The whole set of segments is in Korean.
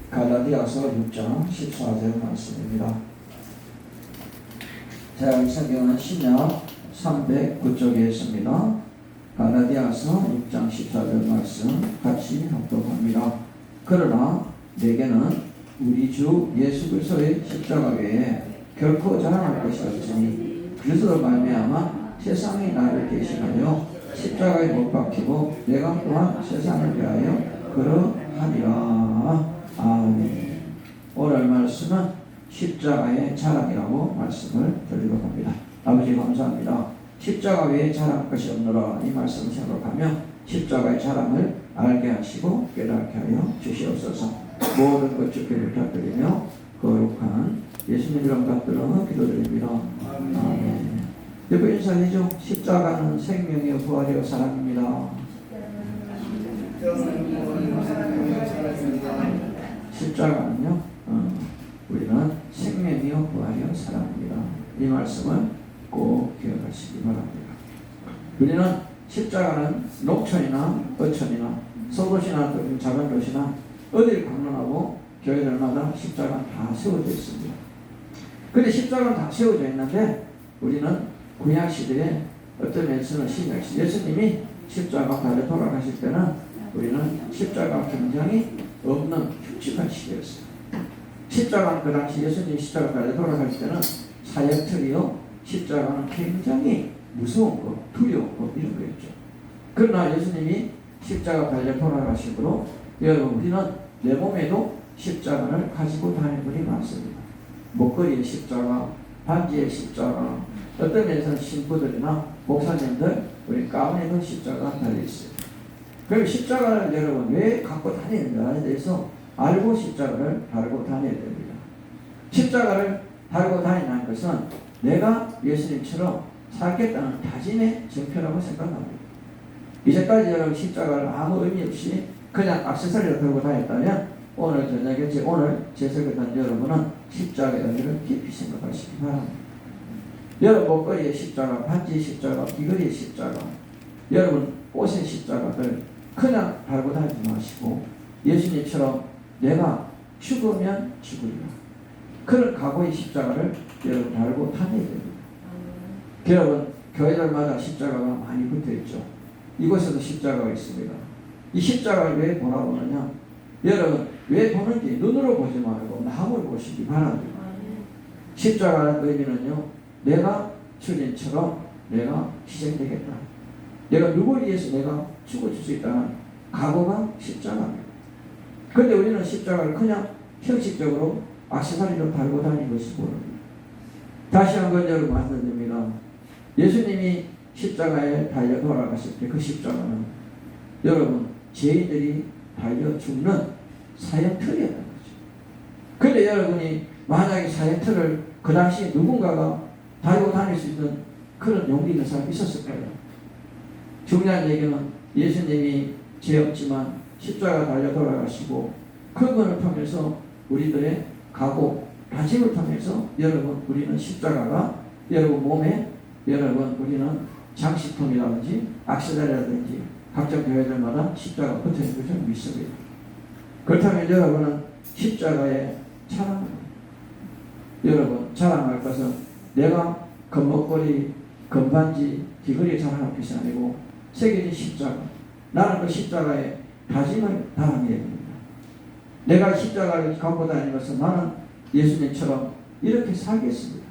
갈라디아서 6장 14절 말씀입니다. 제가 이 성경은 신약 309쪽에 있습니다. 갈라디아서 6장 14절 말씀 같이 합독합니다. 그러나 내게는 우리 주 예수 그리스도의 십자가 외에 결코 자랑할 것이 없으니 그리스도로 말미암아 세상이 나를 대신하여 십자가에 못 박히고 내가 또한 세상을 위하여 그러하리라. 아멘. 오늘 말씀은 십자가의 자랑이라고 말씀을 드리려고 합니다. 아버지 감사합니다. 십자가 외에 자랑할 것이 없노라 이 말씀을 생각하며 십자가의 자랑을 알게 하시고 깨닫게 하여 주시옵소서. 모든 것 주께 부탁드리며 거룩한 예수님 이름 받들어 기도드립니다. 아멘. 옆에 인사해줘. 십자가는 생명이요 부활이요 사랑입니다. 십자가는요, 우리는 생명이요 부활이요 사랑입니다. 이 말씀을 꼭 기억하시기 바랍니다. 우리는 십자가는 농촌이나 어촌이나 소도시나 작은 도시나 어디를 방문하고 교회들마다 십자가는 다 세워져 있습니다. 그런데 십자가는 다 세워져 있는데 우리는 구약시대에 어떤 면에서는 신약시대 예수님이 십자가 달려 돌아가실 때는 우리는 십자가 굉장히 없는 흉측한 시대였어요. 십자가는 그 당시 예수님이 십자가 달려 돌아가실 때는 사역틀이요 십자가는 굉장히 무서운 거, 두려운 거 이런 거였죠. 그러나 예수님이 십자가 달려 돌아가심으로 여러분 우리는 내 몸에도 십자가를 가지고 다니는 분이 많습니다. 목걸이에 십자가, 반지에 십자가, 어떤 면에서는 신부들이나 목사님들 우리 가운데도 십자가가 달려있어요. 그럼 십자가를 여러분 왜 갖고 다니는가에 대해서 알고 십자가를 달고 다녀야 됩니다. 십자가를 달고 다니는 것은 내가 예수님처럼 살겠다는 다짐의 증표라고 생각합니다. 이제까지 여러분 십자가를 아무 의미 없이 그냥 액세서리를 들고 다녔다면 오늘 저녁에 오늘 제석을 단 여러분은 십자가의 의미를 깊이 생각하시기 바랍니다. 여러분 목걸이의 십자가, 반지의 십자가, 귀걸이의 십자가, 여러분 옷의 십자가를 그냥 달고 다니지 마시고 예수님처럼 내가 죽으면 죽으리라 그런 각오의 십자가를 여러분 달고 다녀야 됩니다. 여러분 교회들마다 십자가가 많이 붙어있죠. 이곳에도 십자가가 있습니다. 이 십자가를 왜 보라보느냐, 여러분 왜 보는지 눈으로 보지 말고 마음으로 보시기 바랍니다. 십자가의 의미는요, 내가 주님처럼 내가 희생되겠다, 내가 누구를 위해서 내가 죽어줄 수 있다는 각오가 십자가입니다. 그런데 우리는 십자가를 그냥 형식적으로 액세서리로 달고 다니는 것이 모릅니다. 다시 한번 여러분 말씀드립니다. 예수님이 십자가에 달려 돌아가실 때 그 십자가는 여러분 죄인들이 달려 죽는 사형틀이었던 거죠. 그런데 여러분이 만약에 사형틀을 그 당시 누군가가 달고 다닐 수 있는 그런 용기 있는 사람이 있었을까요? 중요한 얘기는 예수님이 죄 없지만 십자가 달려 돌아가시고 그분을 통해서 우리들의 각오, 다짐을 통해서 여러분 우리는 십자가가 여러분 몸에 여러분 우리는 장식품이라든지 액세서리라든지 각종 교회들마다 십자가 붙어있는 것을 믿습니다. 그렇다면 여러분은 십자가에 자랑합니다. 여러분 자랑할 것은 내가 금목걸이, 금반지, 귀걸이에 자랑할 것이 아니고 새겨진 십자가, 나는 그 십자가에 다짐을 다함해야 됩니다. 내가 십자가를 갖고 다니는 것은 나는 예수님처럼 이렇게 살겠습니다.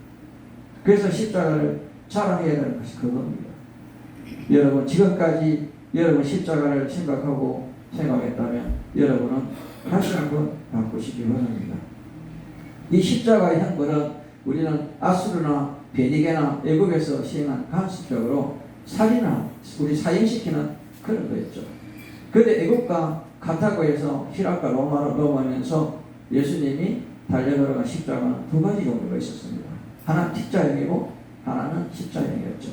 그래서 십자가를 자랑해야 되는 것이 그겁니다. 여러분 지금까지 여러분 십자가를 생각하고 생각했다면 여러분은 다시 한번 바꾸시기 바랍니다. 이 십자가의 형벌은 우리는 아수르나 베니게나 애국에서 시행한 간섭적으로 살인한 우리 사형시키는 그런 거였죠. 그런데 애국과 카타고에서 히락과 로마로 넘어오면서 예수님이 달려 걸어간 십자가는 두 가지 종류가 있었습니다. 하나는 T자형이고 하나는 십자형이었죠.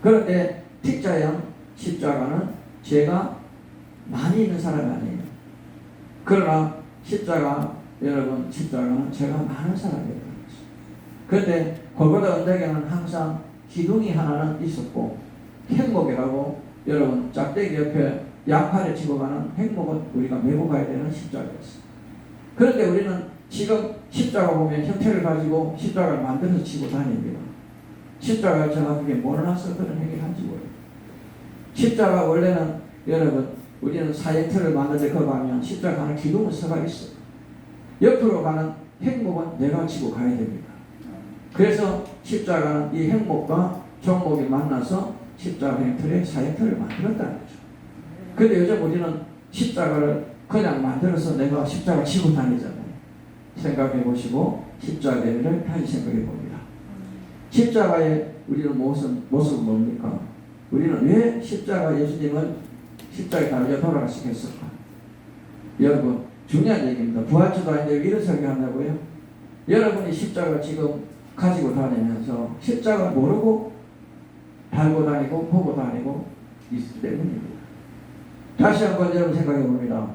그런데 T자형 십자가는 죄가 많이 있는 사람이 아니에요. 그러나 십자가 여러분 십자가는 죄가 많은 사람이에요. 그런데 골고다 언덕에는 항상 기둥이 하나는 있었고 행복이라고 여러분 짝대기 옆에 양팔에 집어가는 행복은 우리가 메고 가야 되는 십자가였어요. 그런데 우리는 지금 십자가 보면 형태를 가지고 십자가를 만들어서 지고 다닙니다. 십자가를 정확하게 몰라서 그런 행위를 한지 모르겠어요. 십자가 원래는 여러분 우리는 사형틀을 만드는데 거기 가면 십자가 하는 기둥을 서가 있어요. 옆으로 가는 행목은 내가 지고 가야 됩니다. 그래서 십자가는 이 행목과 종목이 만나서 십자가 행틀에 사형틀을 만들었다는 거죠. 근데 요즘 우리는 십자가를 그냥 만들어서 내가 십자가 지고 다니잖아요. 생각해 보시고 십자가의 의미를 다시 생각해 봅니다. 십자가의 우리는 모습은 뭡니까? 우리는 왜 십자가 예수님은 십자가에 달려 돌아가시겠을까? 여러분 중요한 얘기입니다. 부활주도 아닌데 왜 이런 설교한다고요? 여러분이 십자가 지금 가지고 다니면서 십자가 모르고 달고 다니고 보고 다니고 있기 때문입니다. 다시 한번 여러분 생각해 봅니다.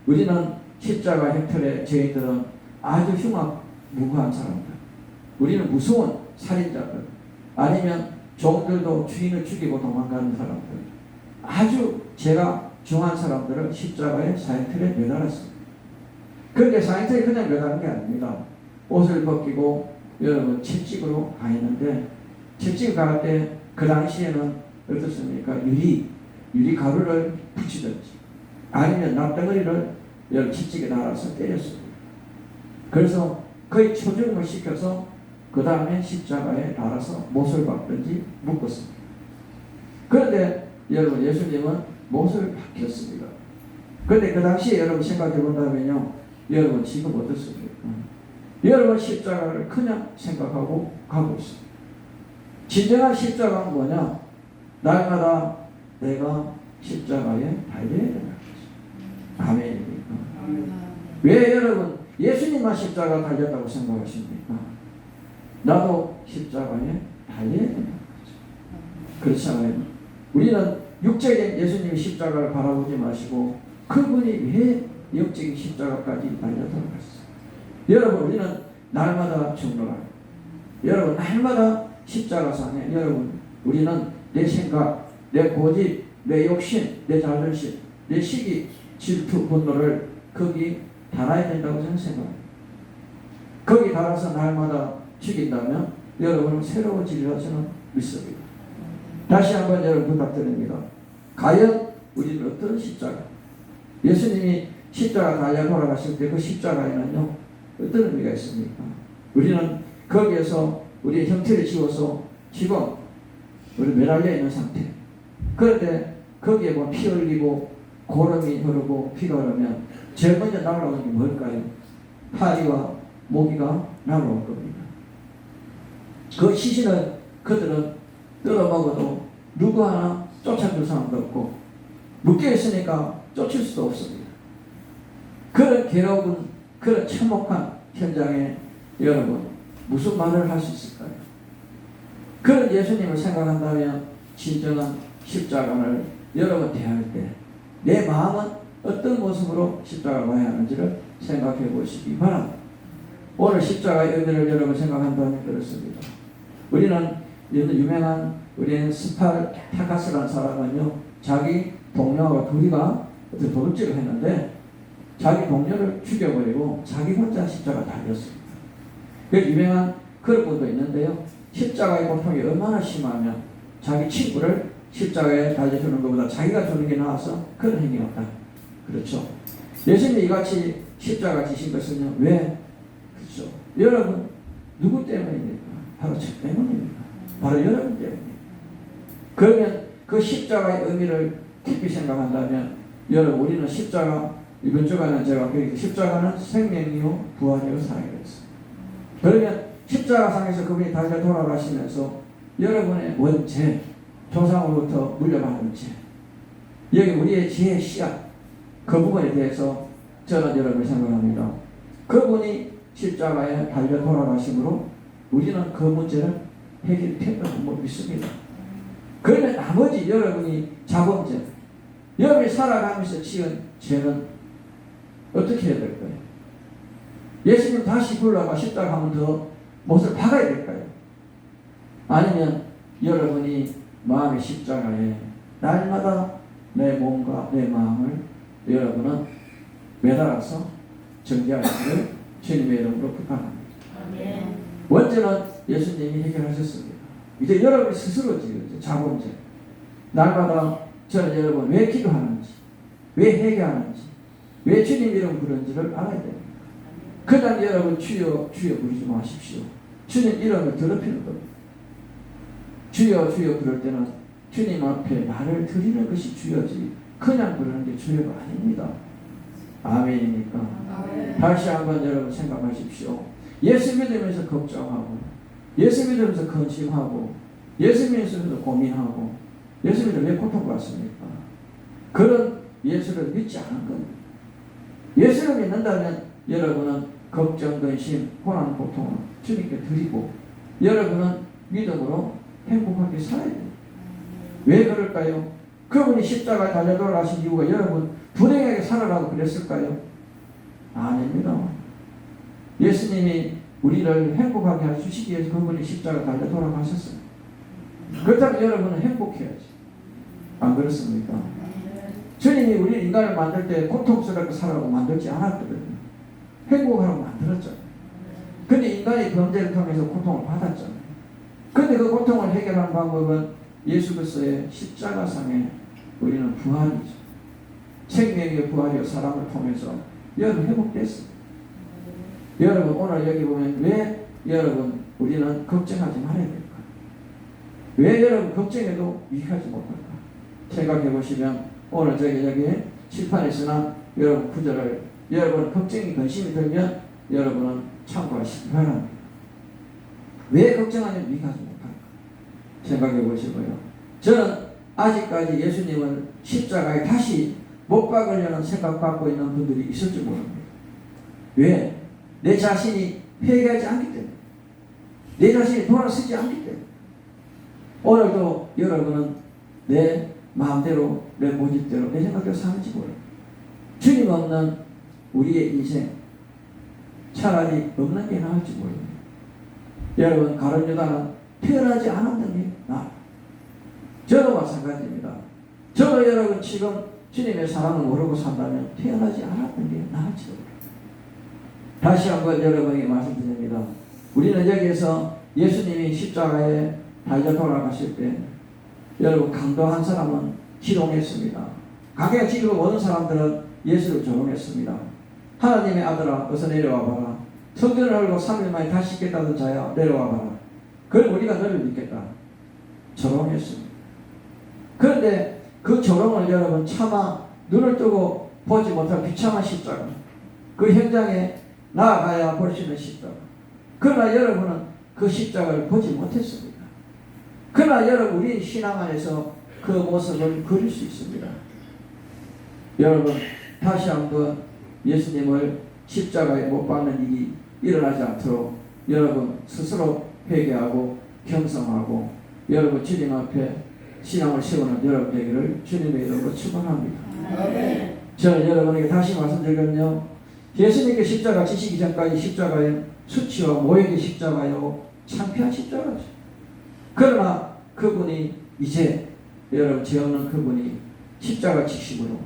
우리는 십자가 형틀의 죄인들은 아주 흉악무고한 사람들, 우리는 무서운 살인자들, 아니면 종들도 주인을 죽이고 도망가는 사람들, 아주 죄가 중한 사람들을 십자가의 사형틀에 매달았습니다. 그런데 사형틀에 그냥 매달은 게 아닙니다. 옷을 벗기고 여러분 채찍으로 가했는데, 채찍 갈 때 그 당시에는 어떻습니까? 유리 가루를 붙이든지 아니면 납덩어리를 채찍에 달아서 때렸습니다. 그래서 거의 초중을 시켜서 그 다음에 십자가에 달아서 못을 박든지 묶었습니다. 그런데 여러분 예수님은 못을 박혔습니다. 그런데 그 당시에 여러분 생각해 본다면요, 여러분 지금 어떻습니까? 여러분 십자가를 그냥 생각하고 가고 있습니다. 진정한 십자가는 뭐냐? 날마다 내가 십자가에 달려야 되는 거죠. 아멘입니까? 왜 여러분 예수님만 십자가 달렸다고 생각하십니까? 나도 십자가에 달려야 되는 거죠. 그렇잖아요. 우리는 육적인 예수님의 십자가를 바라보지 마시고 그분이 왜 영적인 십자가까지 달려 돌아갔어요. 여러분 우리는 날마다 죽노라. 여러분 날마다 십자가상에 여러분 우리는 내 생각, 내 고집, 내 욕심, 내 자존심, 내 시기, 질투, 분노를 거기 달아야 된다고 저는 생각합니다. 거기 달아서 날마다 죽인다면 여러분은 새로워지리라 저는 믿습니다. 다시 한번 여러분 부탁드립니다. 과연 우리는 어떤 십자가? 예수님이 십자가 달려 돌아가실 때 그 십자가에는요 어떤 의미가 있습니까? 우리는 거기에서 우리의 형태를 지워서 지금 우리 매달려 있는 상태. 그런데 거기에 뭐 피 흘리고 고름이 흐르고 피가 흐르면 제일 먼저 날아오는 게 뭘까요? 파리와 모기가 날아올 겁니다. 그 시신을 그들은 뜯어먹어도 누구 하나 쫓아줄 사람도 없고 묶여 있으니까 쫓을 수도 없습니다. 그런 괴로운 그런 참혹한 현장에 여러분 무슨 말을 할 수 있을까요? 그런 예수님을 생각한다면 진정한 십자가를 여러분 대할 때 내 마음은 어떤 모습으로 십자가를 봐야 하는지를 생각해 보시기 바랍니다. 오늘 십자가의 의미를 여러분 생각한다면 그렇습니다. 우리는 유명한 우리는 스파르타카스라는 사람은요 자기 동료와 둘이가 어떤 도둑질을 했는데 자기 동료를 죽여버리고 자기 혼자 십자가 달렸습니다. 그 유명한 그런 분도 있는데요. 십자가의 고통이 얼마나 심하면 자기 친구를 십자가에 달려주는 것보다 자기가 주는 게 나아서 그런 행위가 없다. 그렇죠. 예수님이 이같이 십자가 지신 것은요. 왜? 그렇죠. 여러분 누구 때문입니까? 바로 저 때문입니다. 바로 여러분 때문입니다. 그러면 그 십자가의 의미를 깊이 생각한다면 여러분 우리는 십자가 이번 주간은 제가 십자가는 생명이요 부활이요 사랑이었어요. 그러면 십자가상에서 그분이 달려 돌아가시면서 여러분의 원죄, 조상으로부터 물려받은 죄, 여기 우리의 지혜의 씨앗, 그 부분에 대해서 저는 여러분을 생각합니다. 그분이 십자가에 달려 돌아가심으로 우리는 그 문제를 해결했다고 믿습니다. 그러면 나머지 여러분이 자범죄, 여러분이 살아가면서 지은 죄는 어떻게 해야 될까요? 예수님 다시 불러가 십자가 한 번 더 못을 박아야 될까요? 아니면 여러분이 마음의 십자가에 날마다 내 몸과 내 마음을 여러분은 매달아서 정죄하시기를 주님의 이름으로 부탁합니다. 아멘. 원죄는 예수님이 해결하셨습니다. 이제 여러분이 스스로 지으죠. 자본죄. 날마다 저는 여러분 왜 기도하는지, 왜 회개하는지, 왜 주님 이름 부르는지를 알아야 됩니다. 그다음 여러분 주여 주여 부르지 마십시오. 주님 이름을 더럽히는 겁니다. 주여 주여 부를 때는 주님 앞에 말을 드리는 것이 주여지 그냥 부르는 게 주여가 아닙니다. 아멘입니까? 아멘. 다시 한번 여러분 생각하십시오. 예수 믿으면서 걱정하고, 예수 믿으면서 근심하고, 예수 믿으면서 고민하고, 예수 믿으면 왜 고통받습니까? 그런 예수를 믿지 않은 겁니다. 예수를 믿는다면 여러분은 걱정, 근심, 고난, 고통을 주님께 드리고 여러분은 믿음으로 행복하게 살아야 됩니다. 왜 그럴까요? 그분이 십자가에 달려 돌아가신 이유가 여러분 불행하게 살아라고 그랬을까요? 아닙니다. 예수님이 우리를 행복하게 해주시기 위해서 그분이 십자가에 달려 돌아가셨어요. 그렇다면 여러분은 행복해야지. 안 그렇습니까? 주님이 우리 인간을 만들 때 고통스럽게 살아라고 만들지 않았거든요. 행복하라고 만들었잖아요. 근데 인간이 범죄를 통해서 고통을 받았잖아요. 근데 그 고통을 해결하는 방법은 예수 그리스도의 십자가상에 우리는 부활이죠. 생명의 부활이요 사람을 통해서 여러분 회복됐습니다. 여러분 오늘 여기 보면 왜 여러분 우리는 걱정하지 말아야 될까? 왜 여러분 걱정해도 유익하지 못할까? 생각해 보시면 오늘 여기 칠판에서는 여러분 구절을 여러분 걱정이 근심이 들면 여러분은 참고하시기 바랍니다. 왜 걱정하면 유익하지 못할까? 생각해 보시고요. 저는 아직까지 예수님을 십자가에 다시 못 박으려는 생각받고 있는 분들이 있을 줄 모릅니다. 왜? 내 자신이 회개하지 않기 때문에, 내 자신이 돌아서지 않기 때문에. 오늘도 여러분은 내 마음대로, 내 고집대로, 내 생각대로 사는지 모릅니다. 주님 없는 우리의 인생 차라리 없는 게 나을지 모릅니다. 여러분 가룟 유다는 태어나지 않았던 게 나아요. 저도 마찬가지입니다. 저도 여러분 지금 주님의 사랑을 모르고 산다면 태어나지 않았던 게 나을지 모릅니다. 다시 한번 여러분에게 말씀드립니다. 우리는 여기에서 예수님이 십자가에 달려 돌아가실 때 여러분 강도 한 사람은 지롱했습니다. 강에 지르고 모든 사람들은 예수를 조롱했습니다. 하나님의 아들아 어서 내려와 봐라. 성전을 열고 3일 만에 다시 있겠다던 자야 내려와 봐라. 그럼 우리가 너를 믿겠다. 조롱했습니다. 그런데 그 조롱을 여러분 차마 눈을 뜨고 보지 못할 비참한 십자가, 그 현장에 나아가야 볼 수 있는 십자가. 그러나 여러분은 그 십자가를 보지 못했습니다. 그러나 여러분 우리 신앙 안에서 그 모습을 그릴 수 있습니다. 여러분 다시 한번 예수님을 십자가에 못 박는 일이 일어나지 않도록 여러분 스스로 회개하고 경성하고 여러분 주님 앞에 신앙을 세우는 여러분 되기를 주님의 이름으로 축원합니다. 저는 여러분에게 다시 말씀드리면요, 예수님께 십자가 지시기 전까지 십자가의 수치와 모욕의 십자가요 창피한 십자가죠. 그러나 그분이 이제 여러분 죄 없는 그분이 십자가 지심으로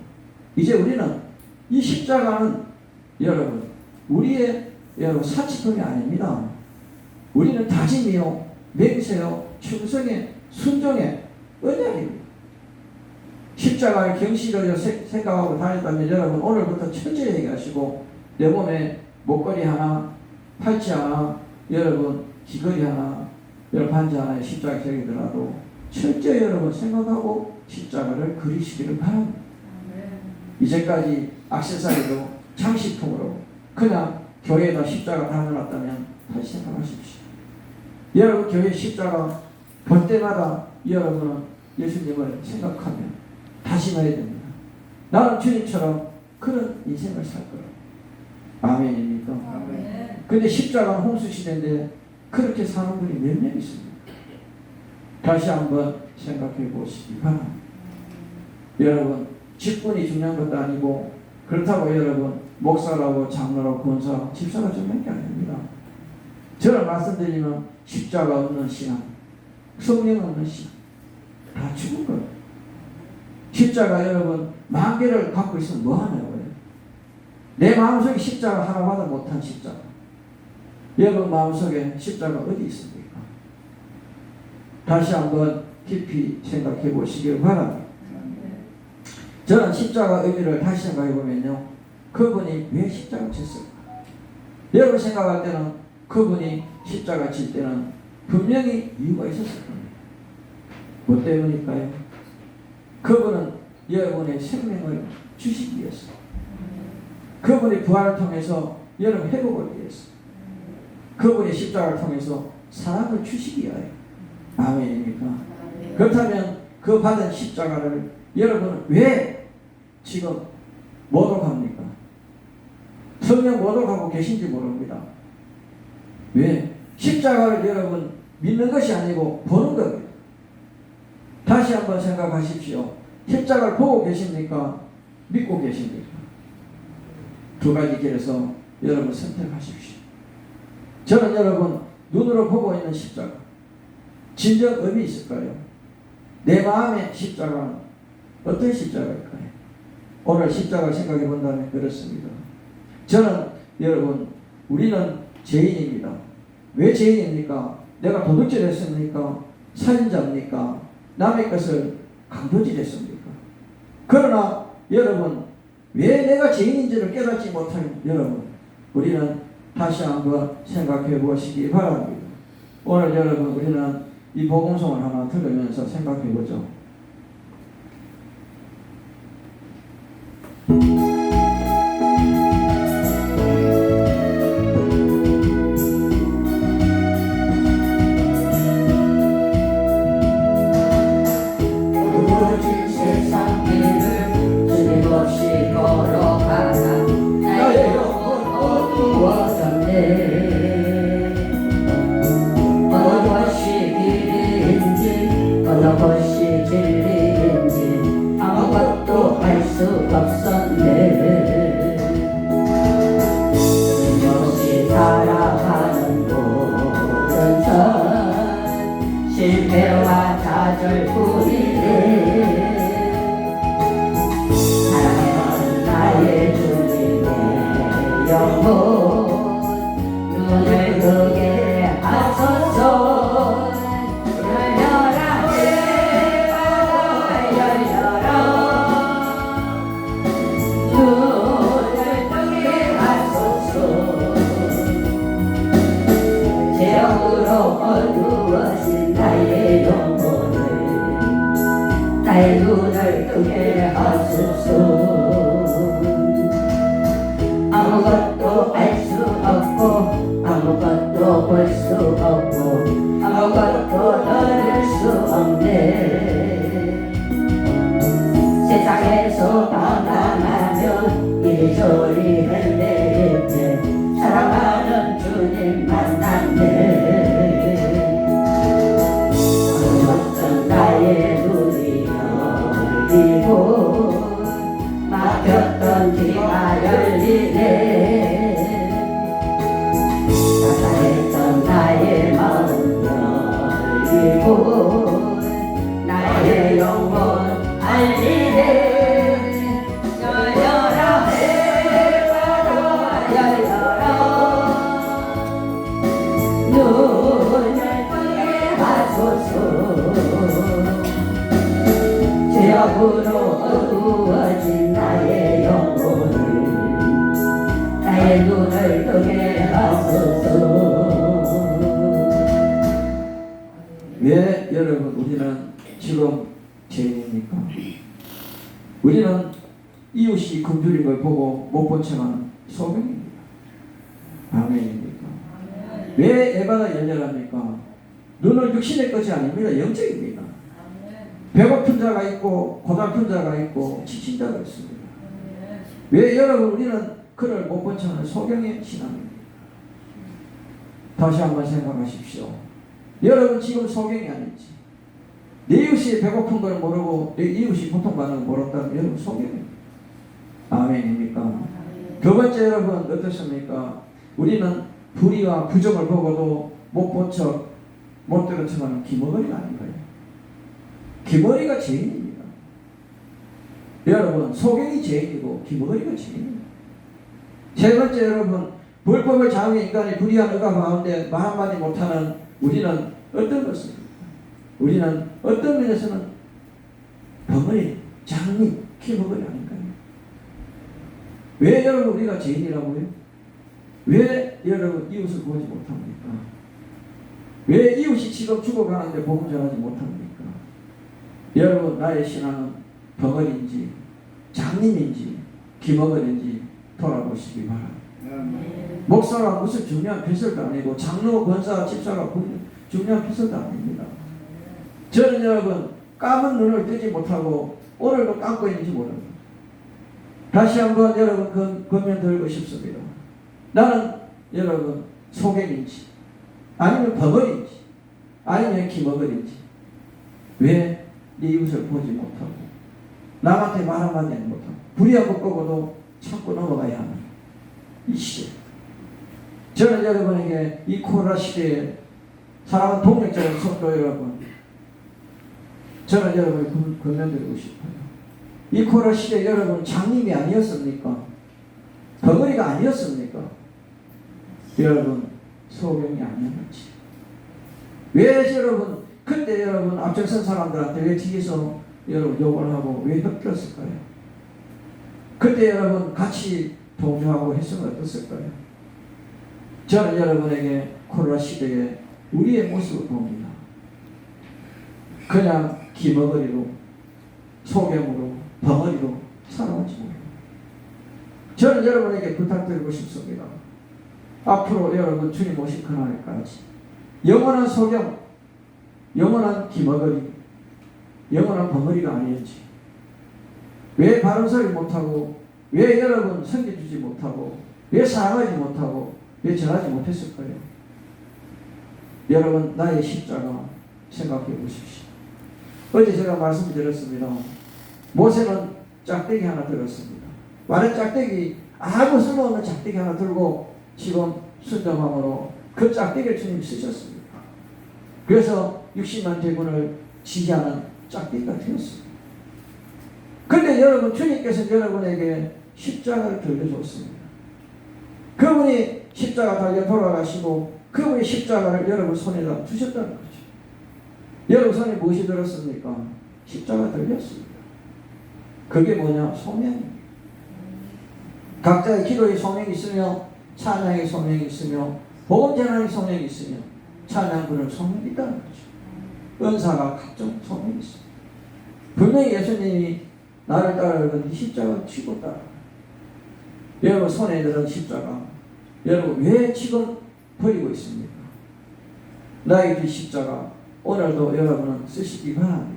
이제 우리는 이 십자가는 여러분 우리의 여러분 사치품이 아닙니다. 우리는 다짐이요 맹세요 충성의 순종의 언약입니다. 십자가의 경시를 생각하고 다녔다면 여러분 오늘부터 철저히 얘기하시고 내 몸에 목걸이 하나, 팔찌 하나, 여러분 귀걸이 하나, 여러분 반지 하나에 십자가 새기더라도 철저히 여러분 생각하고 십자가를 그리시기를 바랍니다. 이제까지 액세서리로 장식품으로 그냥 교회에다 십자가 달아놨다면 다시 생각하십시오. 여러분 교회 십자가 볼 때마다 여러분은 예수님을 생각하며 다짐해야 됩니다. 나는 주님처럼 그런 인생을 살 거라. 아멘입니까? 아멘. 근데 십자가는 홍수시대인데 그렇게 사는 분이 몇 명 있습니까? 다시 한번 생각해 보시기 바랍니다. 여러분 직분이 중요한 것도 아니고 그렇다고 여러분 목사라고 장로라고 권사라고 집사가 중요한 게 아닙니다. 저를 말씀드리면 십자가 없는 신앙, 성령 없는 신앙 다 죽은 거예요. 십자가 여러분 만 개를 갖고 있으면 뭐 하냐고요. 내 마음속에 십자가 하나마다 못한 십자가. 여러분 마음속에 십자가 어디 있습니까? 다시 한번 깊이 생각해 보시길 바랍니다. 저는 십자가 의미를 다시 생각해 보면요, 그분이 왜 십자가 졌을까? 여러분 생각할 때는 그분이 십자가 질 때는 분명히 이유가 있었을 겁니다. 뭐 때문일까요? 그분은 여러분의 생명을 주시기 위해서, 그분이 부활을 통해서 여러분 회복을 위해서, 그분이 십자가를 통해서 사랑을 주시기 위하여. 아멘입니까? 그렇다면 그 받은 십자가를 여러분은 왜 지금 모독합니까? 성령 모독하고 계신지 모릅니다. 왜? 십자가를 여러분 믿는 것이 아니고 보는 겁니다. 다시 한번 생각하십시오. 십자가를 보고 계십니까? 믿고 계십니까? 두 가지 길에서 여러분 선택하십시오. 저는 여러분 눈으로 보고 있는 십자가, 진정 의미 있을까요? 내 마음의 십자가는 어떤 십자가일까요? 오늘 십자가를 생각해 본다면 그렇습니다. 저는 여러분, 우리는 죄인입니다. 왜 죄인입니까? 내가 도둑질 했습니까? 살인자입니까? 남의 것을 강도질했습니까? 그러나 여러분, 왜 내가 죄인인지를 깨닫지 못하는 여러분, 우리는 다시 한번 생각해 보시기 바랍니다. 오늘 여러분, 우리는 이 복음성을 하나 들으면서 생각해 보죠. 실패와 좌절뿐이네. 사랑은 나의 주님의 영혼, 눈을 크게 하소서. 열려라 해마다 열려라, 눈을 크게 하소서. 죄악으로 어두워진 나의 영혼을, 나의 눈을 뜨게 하소서. 아무것도 알 수 없고, 아무것도 볼 수 없고, 아무것도 들을 수 없네. 세상에서 떠나면 이리저리 헤매네. 사랑하는 주님 만났네. 어두웠던 나의 눈이 열리고, 막혔던 귀가 열리네. 나사했던 나의 마음 열리고, 나의 영혼 알리네. 열려라 해마다 열려라, 눈을 뜨게 하소서. 죄악으로 어두워진 나의 영혼을, 나의 눈을 뜨게 하소서. 왜 여러분 우리는 지금 죄인입니까? 우리는 이웃이 굶주린 걸 보고 못 본 척하는 소명입니다. 아멘입니까? 왜 에바가 열렬합니까? 눈을 육신의 것이 아닙니다. 영적입니다. 배고픈 자가 있고 고달픈 자가 있고 지친 자가 있습니다. 왜 여러분 우리는 그를 못 본 척하는 소경의 신앙입니다. 다시 한번 생각하십시오. 여러분 지금 소경이 아닌지, 내 이웃이 배고픈 걸 모르고 내 이웃이 고통받는 걸 모른다면 여러분 소경입니다. 아멘입니까? 두 번째 여러분 어떻습니까? 우리는 불의와 부정을 보고도 못 본 척, 못 들은 척하는 기머거리가 아닌가요? 기머리가 죄인입니다. 여러분 소경이 죄인이고 기머거리가 죄인입니다. 세 번째 여러분, 불법을 장해 인간이 불의한 의가 가운데 말 한마디 못하는 우리는 어떤 것입니까? 우리는 어떤 면에서는 벙어리, 장님, 키버거리 아닌가요? 왜 여러분 우리가 죄인이라고요? 왜 여러분 이웃을 보지 못합니까? 왜 이웃이 지금 죽어가는데 복음 전하지 못합니까? 여러분 나의 신앙은 벙어리인지 장님인지 기머거리인지 돌아보시기 바랍니다. 목사가 무슨 중요한 비서도 아니고 장로, 권사, 집사가 중요한 비서도 아닙니다. 저는 여러분 감은 눈을 뜨지 못하고 오늘도 감고 있는지 모릅니다. 다시 한번 여러분 권면 드리고 싶습니다. 나는 여러분 소경인지 아니면 버거리인지 아니면 기머거리인지 왜 네 이웃을 보지 못하고 남한테 말 한마디 못하고 불의하고 끄고도 참고 넘어가야 하는 이 시대. 저는 여러분에게 이 코로나 시대에 사랑하는 동력자인 성도 여러분, 저는 여러분을 권면드리고 싶어요. 이 코로나 시대에 여러분 장님이 아니었습니까? 덩어리가 아니었습니까? 여러분 소경이 아니었는지. 왜 여러분 그때 여러분 앞장선 사람들한테 왜 뒤에서 여러분 욕을 하고 왜 협들었을까요? 그때 여러분 같이 동조하고 했으면 어땠을까요? 저는 여러분에게 코로나 시대에 우리의 모습을 봅니다. 그냥 기머거리로 소경으로 벙어리로 살아오지 못해요. 저는 여러분에게 부탁드리고 싶습니다. 앞으로 여러분 주님 오실 그날까지 영원한 소경, 영원한 기머거리, 영원한 벙어리가 아니었지. 왜 바른 소리 못하고 왜 여러분 섬겨주지 못하고 왜 사랑하지 못하고 왜 전하지 못했을까요? 여러분 나의 십자가 생각해 보십시오. 어제 제가 말씀드렸습니다. 모세는 짝대기 하나 들었습니다. 마른 짝대기 아무 쓸모없는 짝대기 하나 들고 지금 순정함으로 그 짝대기를 주님이 쓰셨습니다. 그래서 60만 대군을 지휘하는 짝대기가 되었습니다. 그런데 여러분 주님께서 여러분에게 십자가를 들려줬습니다. 그분이 십자가 달려 돌아가시고 그분이 십자가를 여러분 손에다 주셨다는 거죠. 여러분 손에 무엇이 들었습니까? 십자가 들렸습니다. 그게 뭐냐? 소명입니다. 각자의 기도의 소명이 있으며 찬양의 소명이 있으며 복음 전하는 소명이 있으며 찬양 부를 소명이 있다는 거죠. 은사가 각종 소명이 있습니다. 분명히 예수님이 나를 따르는 이 십자가를 치고 따라. 여러분 손에 들은 십자가 여러분 왜 지금 버리고 있습니까? 나의 그 십자가 오늘도 여러분은 쓰시기 바랍니다.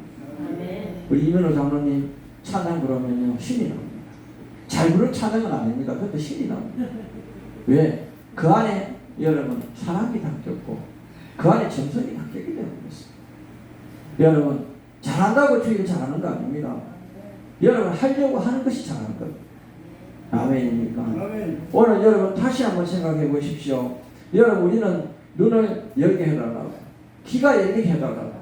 우리 이민호 장로님 찬양 부르면요 신이 납니다. 잘 부른 찬양은 아닙니다. 그것도 신이 납니다. 왜? 그 안에 여러분 사랑이 담겼고 그 안에 정성이 담겼기 때문에 그렇습니다. 여러분 잘한다고 주의를 잘하는 거 아닙니다. 여러분 하려고 하는 것이 잘하는 것. 아멘입니까? 아멘. 오늘 여러분 다시 한번 생각해 보십시오. 여러분 우리는 눈을 열게 해달라고 귀가 열리게 해달라고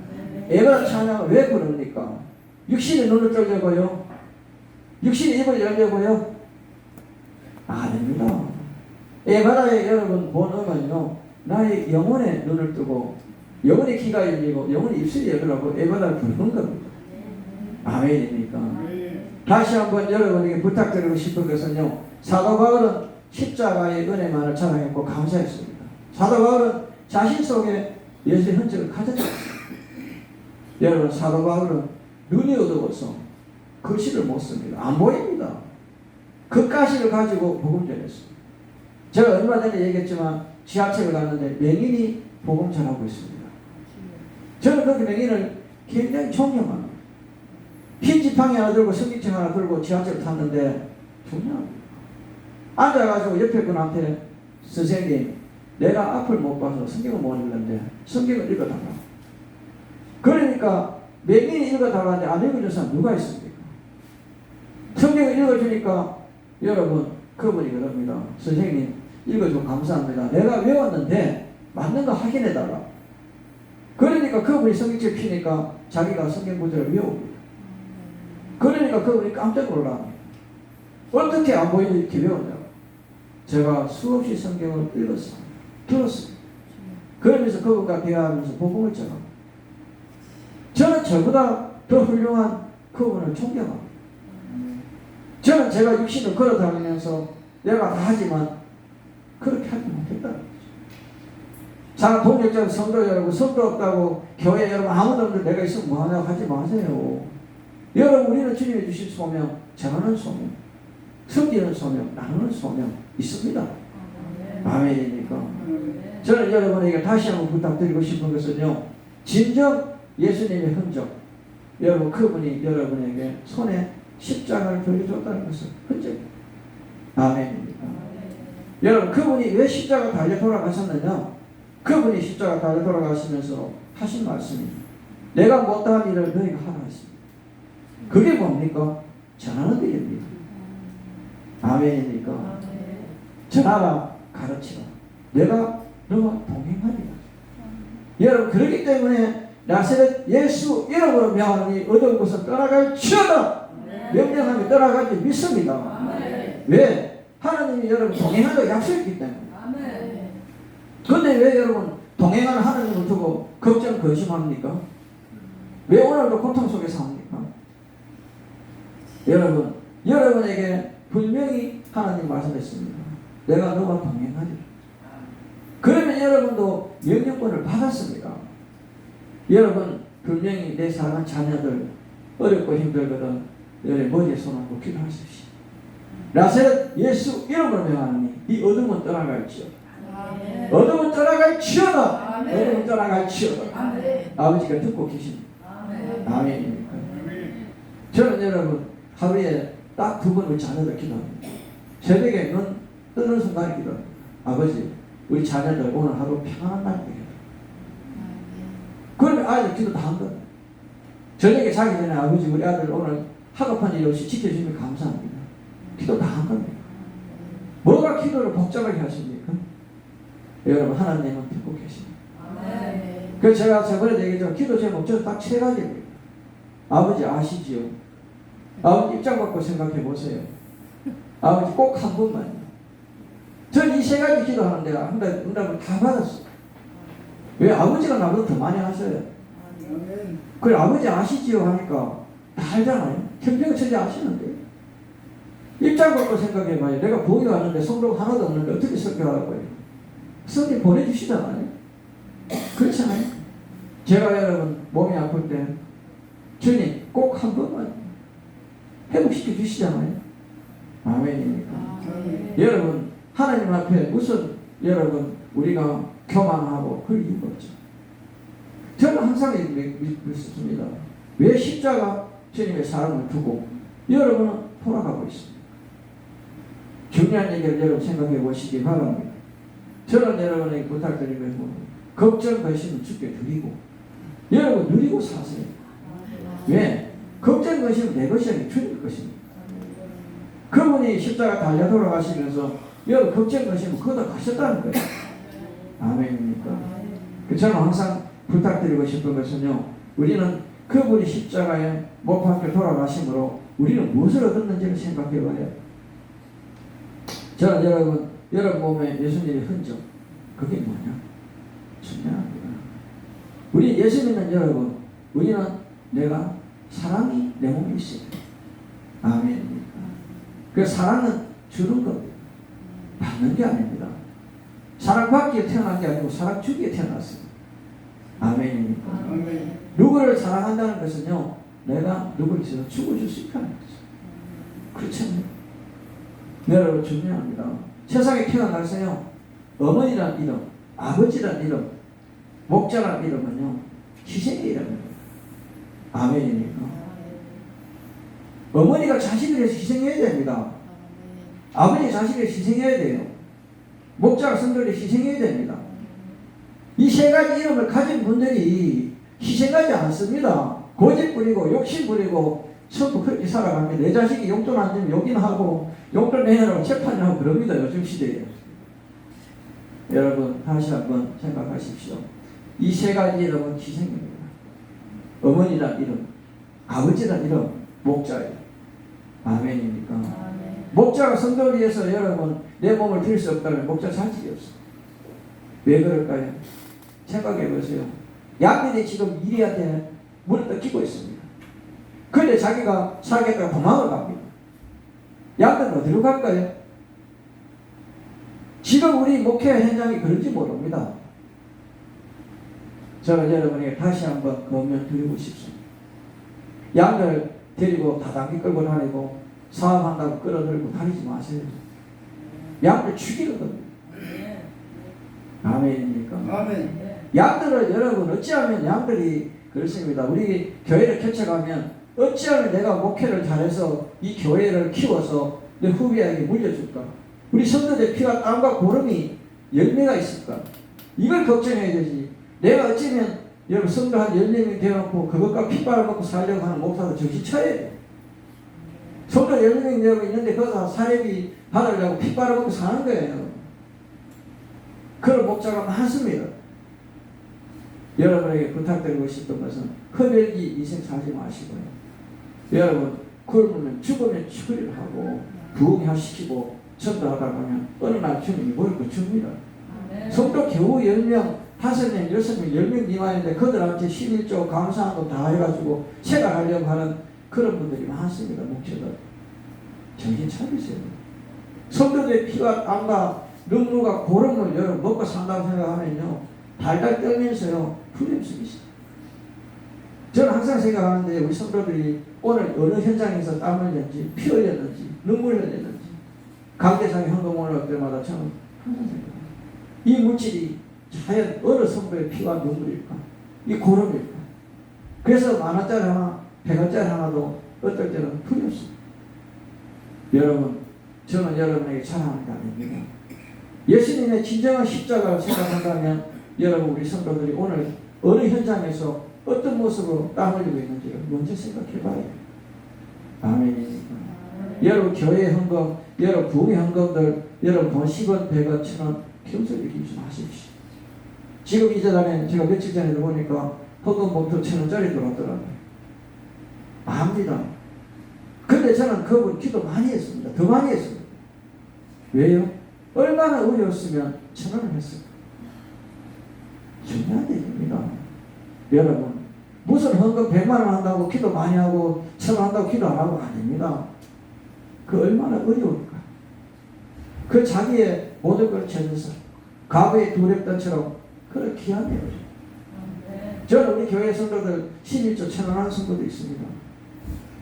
에바라 찬양을 왜 부릅니까? 육신의 눈을 뜨려고요? 육신의 입을 열려고요? 아닙니다. 에바라의 여러분 본음은요 나의 영혼의 눈을 뜨고 영혼의 귀가 열리고 영혼의 입술이 열리라고 에바라를 부르는 겁니다. 아멘입니까? 다시 한번 여러분에게 부탁드리고 싶은 것은요 사도 바울은 십자가의 은혜만을 자랑했고 감사했습니다. 사도 바울은 자신 속에 예수의 흔적을 가졌습니다. 여러분 사도 바울은 눈이 어두워서 글씨를 못 씁니다. 안 보입니다. 그 가시를 가지고 복음 전했습니다. 제가 얼마 전에 얘기했지만 지하철을 갔는데 맹인이 복음 전하고 있습니다. 저는 그 맹인을 굉장히 존경합니다. 흰 지팡이 하나 들고 성경책 하나 들고 지하철을 탔는데 중요합니다. 앉아가지고 옆에 분한테 선생님 내가 앞을 못 봐서 성경을 못 읽는데 성경을 읽어달라. 그러니까 맹인이 읽어달라는데 안 읽어준 사람 누가 있습니까? 성경을 읽어주니까 여러분 그분이 그럽니다. 선생님 읽어줘 감사합니다. 내가 외웠는데 맞는 거 확인해달라. 그러니까 그분이 성경책 피니까 자기가 성경 구절을 외웁니다. 그러니까 그분이 깜짝 놀랍니다. 어떻게 안 보이는지 이렇게 외웠냐고. 제가 수없이 성경을 읽었어요. 들었어요. 그러면서 그분과 대화하면서 복음을 전하고 저는 저보다 더 훌륭한 그분을 존경합니다. 저는 제가 육신을 걸어다니면서 내가 다 하지만 그렇게 하지 못했다는 거죠. 자, 동역자 성도 여러분, 성도 없다고 교회 여러분 아무도 없는데 내가 있으면 뭐하냐고 하지 마세요. 여러분, 우리는 주님이 주신 소명, 전하는 소명, 섬기는 소명, 나누는 소명 있습니다. 아멘이니까. 저는 여러분에게 다시 한번 부탁드리고 싶은 것은요, 진정 예수님의 흔적, 여러분 그분이 여러분에게 손에 십자가를 돌려줬다는 것은 흔적입니다. 아멘입니다. 여러분, 그분이 왜 십자가 달려 돌아가셨느냐? 그분이 십자가 달려 돌아가시면서 하신 말씀이 내가 못한 일을 너희가 하라 했습니다. 그게 뭡니까? 전하는 일입니다. 아멘입니까? 전하라, 가르치라. 내가 너와 동행하리라. 여러분, 그렇기 때문에 나사렛 예수 이름으로 명하니 어두운 곳을 떠나갈지어다 명령하며 떠나가지 믿습니다. 왜? 하나님이 여러분 동행하라고 약속했기 때문에. 그런데 왜 여러분 동행하는 하나님을 두고 걱정 근심합니까? 왜 오늘도 고통 속에서 합니까? 여러분, 여러분에게 분명히 하나님 말씀했습니다. 내가 너와 동행하리라. 그러면 여러분도 명령권을 받았습니다. 여러분, 분명히 내 사랑하는 자녀들 어렵고 힘들거든 여러분 머리에 손 얹고 기도하십시오. 나사렛 예수 이름으로 명하니 이 어둠은 떠나갈지어다. 어둠은 떠나갈지어다. 어둠은 떠나갈지어다. 아버지가 듣고 계십니다. 아멘입니까? 저는 여러분 하루에 딱 2번 우리 자녀들 기도합니다. 새벽에 눈 뜨는 순간에 기도합니다. 아버지, 우리 자녀들 오늘 하루 평안한 날 되게 해라. 그러면 아이들 기도 다 한 거예요. 저녁에 자기 전에 아버지, 우리 아들 오늘 학업한 일 없이 지켜주시면 감사합니다. 기도 다 한 겁니다. 뭐가 기도를 복잡하게 하십니까? 여러분, 하나님은 듣고 계십니다. 그래서 제가 저번에 얘기했지만 기도 제목 저는 딱 3가지입니다. 아버지 아시지요? 아버지 입장 바꿔 생각해 보세요. 아버지 꼭 한 번만요. 전 이 3가지 기도하는데 응답을 다 받았어요. 왜? 아버지가 나보다 더 많이 하셔요. 그래, 아버지 아시지요? 하니까 다 알잖아요. 형평천지 아시는데. 입장 바꿔 생각해봐요. 내가 복이 왔는데 성도가 하나도 없는데 어떻게 설교하라고 해요? 성경 보내주시잖아요. 그렇잖아요. 제가 여러분 몸이 아플 때 주님 꼭 한 번만 회복시켜 주시잖아요. 아멘입니까? 여러분, 하나님 앞에 무슨 여러분 우리가 교만하고 그럴 이유가 없죠. 저는 항상 믿습니다. 왜 십자가 주님의 사랑을 두고 여러분은 돌아가고 있습니다. 중요한 얘기를 여러분 생각해 보시기 바랍니다. 저는 여러분에게 부탁드리는 것은 걱정 근심은 주께 드리고 여러분 누리고 사세요. 왜? 걱정 근심은 내 것이 아니라 주님 것입니다. 그분이 십자가 달려 돌아가시면서 여러분 걱정 근심은 그거다 가셨다는 거예요. 아멘입니까? 저는 항상 부탁드리고 싶은 것은요, 우리는 그분이 십자가에 못 박혀 돌아가심으로 우리는 무엇을 얻었는지를 생각해 봐요. 저는 여러분 몸에 예수님의 흔적, 그게 뭐냐? 중요합니다. 우리 예수 믿는 여러분, 우리는 내가 사랑이 내 몸에 있어요. 아멘입니까? 그 사랑은 주는 겁니다. 받는 게 아닙니다. 사랑받기에 태어난 게 아니고 사랑 주기에 태어났습니다. 아멘입니까? 아멘. 누구를 사랑한다는 것은요, 내가 누구를 위해서 죽어줄 수 있다는 거죠. 그렇잖아요. 여러분, 중요합니다. 세상에 태어나서요, 어머니란 이름, 아버지란 이름, 목자란 이름은요, 희생의 이름입니다. 아멘입니까? 어머니가 자식을 위해서 희생해야 됩니다. 아버지 자식을 위해서 희생해야 돼요. 목자가 성도를 위해서 희생해야 됩니다. 이 3가지 이름을 가진 분들이 희생하지 않습니다. 고집 부리고 욕심 부리고 전부 그렇게 살아갑니다. 내 자식이 용돈 안 주면 욕이나 하고 용돈 내느라고 재판을 하고 그럽니다. 요즘 시대에. 여러분, 다시 한번 생각하십시오. 이 3가지 이름은 희생입니다. 어머니란 이름, 아버지란 이름, 목자예요. 아멘입니까? 아멘. 목자가 성도를 위해서 여러분 내 몸을 드릴 수 없다면 목자 자질이 없어. 왜 그럴까요? 생각해 보세요. 양들이 지금 이리한테 물을 뜯기고 있습니다. 그런데 자기가 살겠다고 도망을 갑니다. 양들은 어디로 갈까요? 지금 우리 목회 현장이 그런지 모릅니다. 저는 여러분에게 다시 한번 권면 드리고 싶습니다. 양들 데리고 다단계 끌고 다니고 사업한다고 끌어들고 다니지 마세요. 양들 죽이는 겁니다. 아멘입니까? 아멘. 양들을 여러분 어찌하면 양들이 그렇습니다. 우리 교회를 개척하면 어찌하면 내가 목회를 잘해서 이 교회를 키워서 내 후배에게 물려줄까? 우리 성도들 피와 땀과 고름이 열매가 있을까? 이걸 걱정해야 되지. 내가 어쩌면 여러분 성도 한 10명이 되어놓고 그것과 핏발을 먹고 살려고 하는 목사도 정신 차려야 돼. 성도 10명이 되어 있는데 거기서 사례비 받으려고 핏발을 먹고 사는 거예요. 그런 목자가 많습니다. 여러분에게 부탁드리고 싶은 것은 허별기 인생 살지 마시고요. 여러분 굶으면 죽으면 죽으리를 하고 부흥시키고 전도하다 보면 어느 날 주님이 먹을 줍니다. 성도 겨우 10명, 5명, 6명, 10명 미만인데 그들한테 11조 감사한 거 다 해가지고 체감하려고 하는 그런 분들이 많습니다. 목회들. 정신 차리세요. 성도들의 피와 땀과 눈물과 고름을 여러분 먹고 산다고 생각하면요. 달달 떨면서요. 두려움이 있어요. 저는 항상 생각하는데 우리 성도들이 오늘 어느 현장에서 땀 흘렸는지 피 흘렸는지 눈물 흘렸는지 강대상에 헌금 올라올 때마다 저는 항상 생각합니다. 이 물질이 과연 어느 성도의 피와 눈물일까? 이 고름일까? 그래서 만원짜리 하나, 100원짜리 하나도 어떨 때는 두렵습니다. 여러분, 저는 여러분에게 자랑하는 게 아닙니다. 예수님의 진정한 십자가를 생각한다면 여러분 우리 성도들이 오늘 어느 현장에서 어떤 모습으로 땀 흘리고 있는지를 먼저 생각해 봐야 돼요. 아멘입니까? 여러분 교회 헌금, 여러분 부흥의 헌금들, 여러분 돈 10원, 100원, 1000원 평소에 이렇게 좀 하십시오. 지금 이 재단에 제가 며칠 전에도 보니까 헌금 봉투 1000원짜리 들어왔더라고요. 압니다. 근데 저는 그분 기도 많이 했습니다. 더 많이 했습니다. 왜요? 얼마나 어려웠으면 1000원을 했을까? 중요한 얘기입니다. 여러분 무슨 헌금 100만원 한다고 기도 많이 하고 1000원 한다고 기도 안 하고 아닙니다. 그 얼마나 어려울까? 그 자기의 모든 걸 쳐줘서 과거의 두렵던처럼 그런 귀한 일을 저는 우리 교회 성도들 11조 1000원 하는 성도도 있습니다.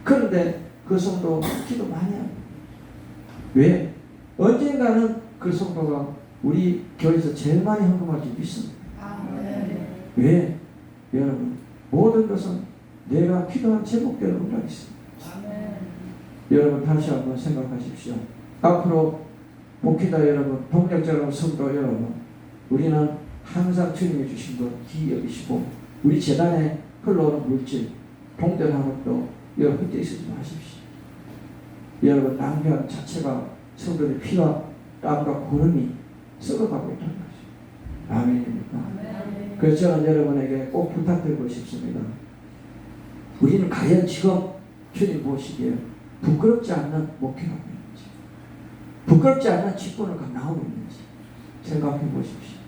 그런데 그 성도 기도 많이 합니다. 왜? 언젠가는 그 성도가 우리 교회에서 제일 많이 헌금할 줄 믿습니다. 왜? 여러분 모든 것은 내가 기도한 제목대로 올라 있습니다. 여러분 다시 한번 생각하십시오. 앞으로 목회자 여러분, 동력자 여러분, 성도 여러분, 우리는 항상 주님이 주신 것 기여기시고 우리 재단에 흘러오는 물질, 봉헌하는 것도 여러분 헛되이 쓰지 마십시오. 여러분 낭비하는 자체가 성도의 피와 땀과 고름이 썩어가고 있다는 것이죠. 아멘입니까? 그래서 저는 여러분에게 꼭 부탁드리고 싶습니다. 우리는 과연 지금 주님 보시기에 부끄럽지 않는 목회하고 있는지, 부끄럽지 않는 직분을 감당하고 있는지 생각해 보십시오.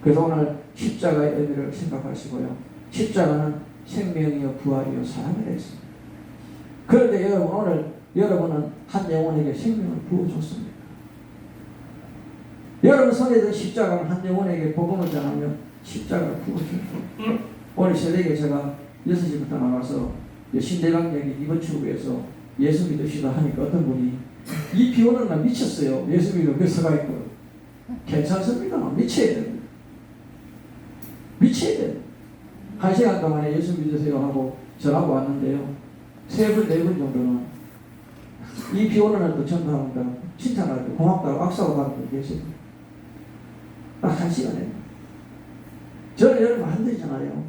그래서 오늘 십자가의 의미를 생각하시고요. 십자가는 생명이요 부활이요 사랑이라 했습니다. 그런데 여러분 오늘 여러분은 한 영혼에게 생명을 부어줬습니다. 여러분 손에 든 십자가는 한 영혼에게 복음을 전하면 십자가를 부어줍니다. 오늘 새벽에 제가 6시부터 나가서 신대방역이 이번 출구에서 예수 믿으시다 하니까 어떤 분이 이 비 오는 날 미쳤어요. 예수 믿으러 서 가 있고 괜찮습니다. 미쳐야 됩니다. 미쳐야 돼요. 1시간 동안에 예수 믿으세요 하고 전화가 왔는데요. 3분, 4분 정도는 이 비 오는 날도 전도합니다. 칭찬하고 고맙다고 악수하고 가는 분 계십니다. 딱 1시간에. 저는 여러분 안 되잖아요.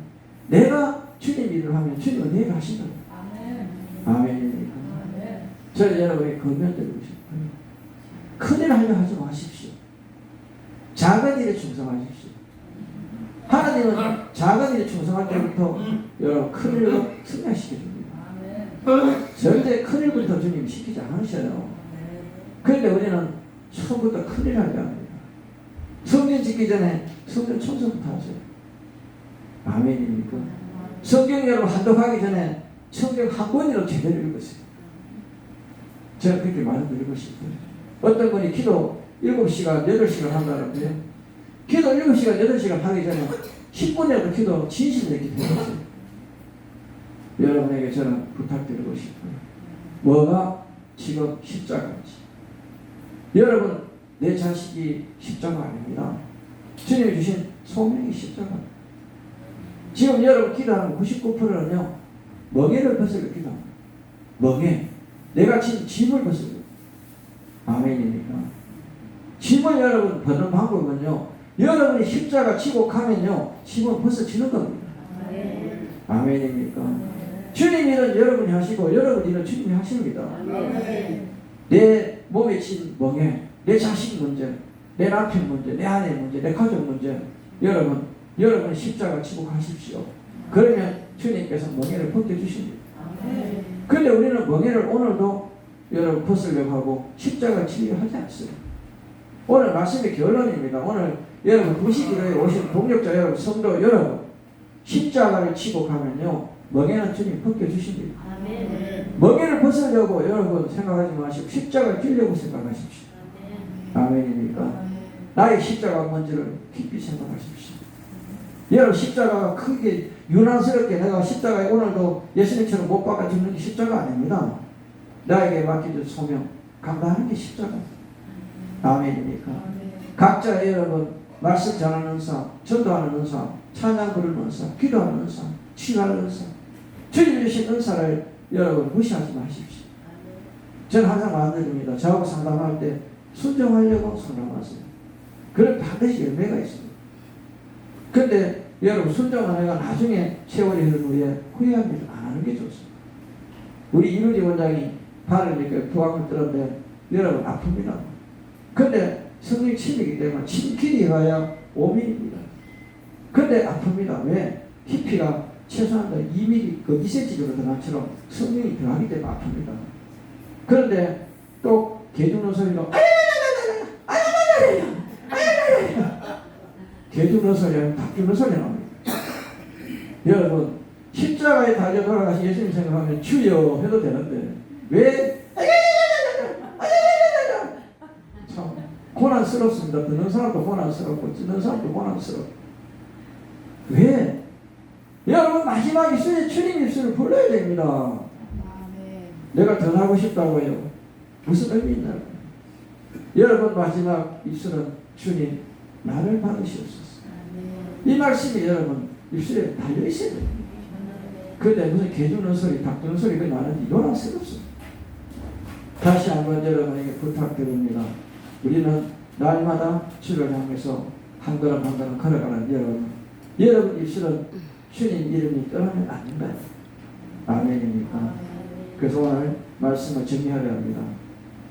내가 주님 일을 하면 주님은 내가 하신다고. 아멘입니까? 저는 여러분에게 권면드리고 싶어요. 큰일 하려 하지 마십시오. 작은 일에 충성하십시오. 하나님은 작은 일에 충성할 때부터 여러분 큰 일로 승리시켜줍니다. 절대 큰 일부터 주님이 시키지 않으셔요. 그런데 우리는 처음부터 큰일 하지 않습니다. 성경 짓기 전에 성경 청소부터 하세요. 아멘입니까? 성경 여러분 한독하기 전에 성경 한 권이라도 제대로 읽으세요. 제가 그렇게 말씀드리고 싶어요. 어떤 분이 기도 7시간, 8시간 한다는데요. 기도 7시간, 8시간 하기 전에 10분이라도 기도 진실을 기도해보세요. 여러분에게 저는 부탁드리고 싶어요. 뭐가 지금 십자가인지. 여러분, 내 자식이 십자가 아닙니다. 주님이 주신 소명이 십자가. 지금 여러분 기도하는 99%는요, 멍에를 벗으려 기도합니다. 멍에. 내가 진 짐을 벗으려. 아멘입니까? 짐을 여러분 벗는 방법은요, 여러분이 십자가 지고 가면요, 짐은 벗어지는 겁니다. 아멘입니까? 주님 일은 여러분이 하시고, 여러분 일은 주님이 하십니다. 내 몸에 진 멍에, 내 자식 문제, 내 남편 문제, 내 아내 문제, 내 가족 문제, 여러분 십자가 지고 가십시오. 그러면 주님께서 멍에를 벗겨주십니다. 그런데 우리는 멍에를 오늘도 여러분 벗으려고 하고 십자가 지려고 하지 않습니다. 오늘 말씀의 결론입니다. 오늘 여러분 92로에 오신 동력자 여러분, 성도 여러분, 십자가를 지고 가면요, 멍에는 주님 벗겨주십니다. 멍에를 벗으려고 여러분 생각하지 마시고 십자가를 지려고 생각하십시오. 아멘입니까? 나의 십자가 뭔지를 깊이 생각하십시오. 여러분 십자가가 크게 유난스럽게 내가 십자가에 오늘도 예수님처럼 못 박아 죽는 게 십자가 아닙니다. 나에게 맡겨진 소명 감당하는 게 십자가. 아멘입니까? 각자 여러분 말씀 전하는 은사, 전도하는 은사, 찬양 부르는 은사, 기도하는 은사, 치유하는 은사, 주님 주신 은사를 여러분 무시하지 마십시오. 저는 항상 말드립니다. 저하고 상담할 때 순종하려고 상담하세요. 그럼 반드시 열매가 있습니다. 그런데 여러분 순종한 애가 나중에 세월이 흐른 후에 후회한 일을 안 하는 게 좋습니다. 우리 이루지 원장이 발을 이렇게 부항을 들었는데 여러분 아픕니다. 그런데 성령 침이기 때문에 침 길이 가야 5mm입니다. 그런데 아픕니다. 왜? 피피가 최소한 2mm, 그 2cm 정도 들어간처럼 성령이 들어가기 때문에 아픕니다. 그런데 또 개 죽는 소리가 개 죽는 소리는 닭 죽는 소리 나옵니다. 여러분 십자가에 달려 돌아가신 예수님 생각하면 주여 해도 되는데 왜 참 고난스럽습니다. 듣는 사람도 고난스럽고 듣는 사람도 고난스럽고. 왜? 여러분 마지막 입술에 주님 입술을 불러야 됩니다. 내가 더 하고 싶다고요. 무슨 의미 있나요? 여러분 마지막 입술은 주님 나를 받으시옵소서. 이 말씀이 여러분 입술에 달려있어야 됩니다. 그런데 무슨 개 주는 소리, 닭 주는 소리가 나는지 요란스럽습니다. 다시 한번 여러분에게 부탁드립니다. 우리는 날마다 주를 향해서 한 걸음 한 걸음 걸어가는 여러분 입술은 주님 이름이 떠나면 안 된다. 아멘입니까? 그래서 오늘 말씀을 정리하려 합니다.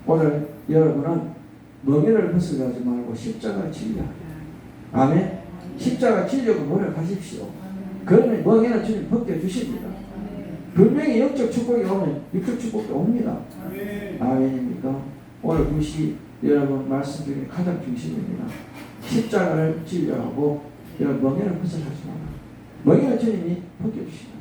오늘 여러분은 멍에를 벗으려 하지 말고 십자가를 지려. 아멘. 십자가 지려고 노력하십시오. 그러면 멍에는 주님 벗겨주십니다. 분명히 영적 축복이 오면 육적 축복이 옵니다. 아멘입니까? 오늘 굿이 여러분 말씀 중에 가장 중심입니다. 십자가를 지려 하고 여러분 멍에를 벗으려 하지 마라. 멍에는 주님이 벗겨주십니다.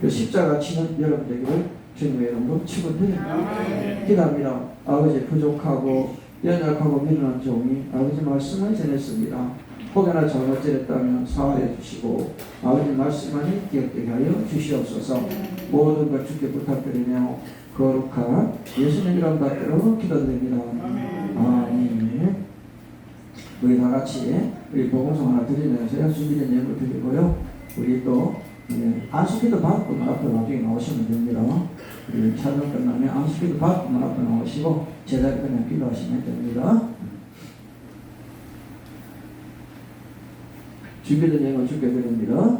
그 십자가 치는 여러분 되기를 주님의 이름으로 축원드립니다. 기도합니다. 아버지 부족하고 연약하고 미련한 종이 아버지 말씀을 전했습니다. 혹여나 잘못했다면 사하여 주시고 아버지 말씀만이 기억되게 하여 주시옵소서. 모든 것 주께 부탁드리며 거룩한 예수님 이름 받들어 기도드립니다. 아멘. 우리 다 같이 우리 복음성 하나 드리면서 준비된 예물 드리고요. 우리 또 안수기도 받고 앞으로 나중에 나오시면 됩니다. 우리 촬영 끝나면 안수기도 받고 앞으로 나오시고 제자리 그냥 기도하시면 됩니다. 준비된 예물 주께 드립니다.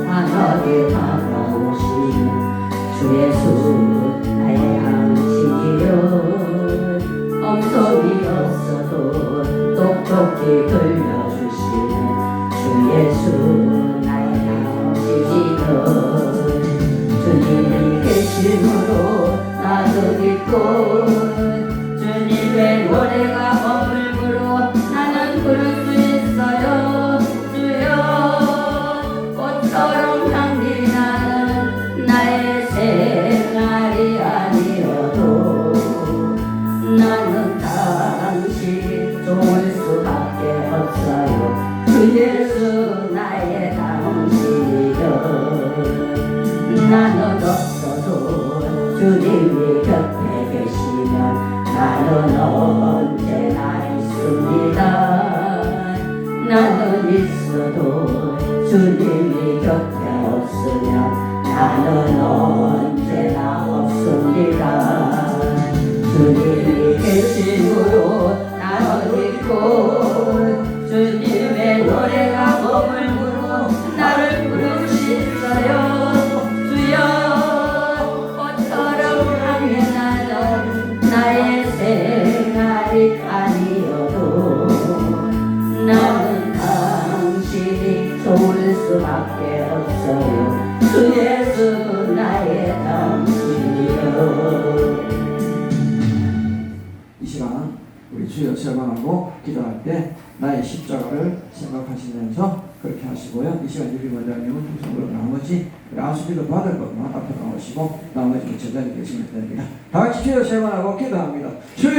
하나님 주 예수 나의 양식이요 엄성이 없어도 똑똑히 들려주시는 주 예수 나의 양식이요 주님이 계심으로 나도 믿고 주님의 노래가 머물므로 나는 부를 수 있어요 주여 꽃처럼 향기 나는 나의 생활이 아니어도 나는 당신 좋을 수밖에 없어요 주 예수 나의 당신이여 나는 없어도 주님이 곁에 계시면 나는 언제나 있습니다 나는 있어도 주님이 곁에 없으면 나는 언제나 없습니다 주님이 계심으로 나는 있고 주님의 노래가 머물므로 나를 부를 수 있어요 주여 꽃처럼 향해 나는 나의 생활이 아니어도 나는 당신이 좋을 수밖에 없어요 주 예수 나의 당신이요 이 시간 우리 주여 절망하고 기도할 때 나의 십자가를 생각하시면서 그렇게 하시고요. 이 시간 유리 원장님은 통성으로 나머지 안수기도 받을 것만 앞에 나오시고 나머지 제자리 계시면 됩니다. 다 같이 주여 절망하고 기도합니다. 주여